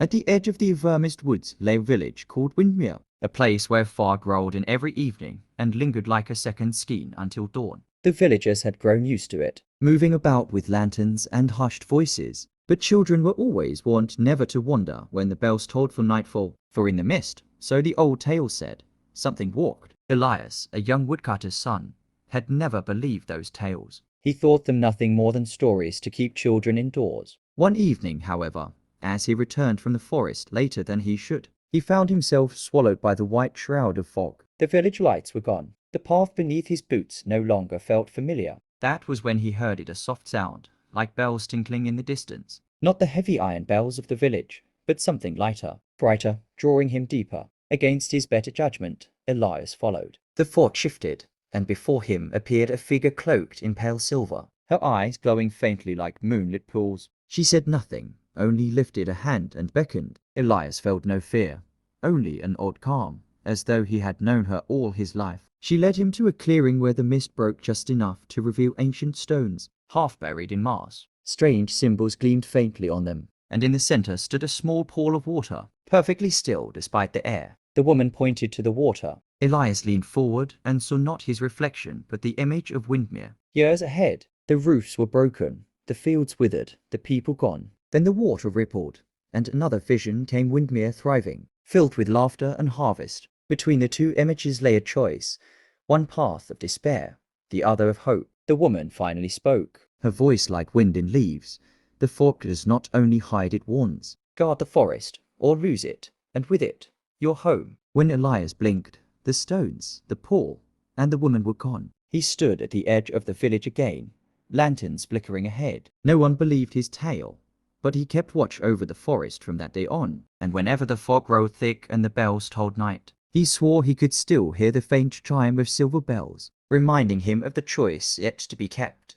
At the edge of the Vermist woods lay a village called Windmere, a place where fog rolled in every evening and lingered like a second skein until dawn. The villagers had grown used to it, moving about with lanterns and hushed voices, but children were always warned never to wander when the bells tolled for nightfall, for in the mist, so the old tale said, something walked. Elias, a young woodcutter's son, had never believed those tales. He thought them nothing more than stories to keep children indoors. One evening, however, as he returned from the forest later than he should, he found himself swallowed by the white shroud of fog. The village lights were gone. The path beneath his boots no longer felt familiar. That was when he heard it, a soft sound, like bells tinkling in the distance. Not the heavy iron bells of the village, but something lighter, brighter, drawing him deeper. Against his better judgment, Elias followed. The fog shifted, and before him appeared a figure cloaked in pale silver, her eyes glowing faintly like moonlit pools. She said nothing, only lifted a hand and beckoned. Elias felt no fear, only an odd calm, as though he had known her all his life. She led him to a clearing where the mist broke just enough to reveal ancient stones, half buried in moss. Strange symbols gleamed faintly on them, and in the center stood a small pool of water, perfectly still despite the air. The woman pointed to the water. Elias leaned forward and saw not his reflection but the image of Windmere. Years ahead, the roofs were broken, the fields withered, the people gone. Then the water rippled, and another vision came, Windmere thriving, filled with laughter and harvest. Between the two images lay a choice, one path of despair, the other of hope. The woman finally spoke, her voice like wind in leaves. The fog does not only hide, it warns. Guard the forest, or lose it, and with it, your home. When Elias blinked, the stones, the pool, and the woman were gone. He stood at the edge of the village again, lanterns flickering ahead. No one believed his tale, but he kept watch over the forest from that day on, and whenever the fog grew thick and the bells tolled night, he swore he could still hear the faint chime of silver bells, reminding him of the choice yet to be kept.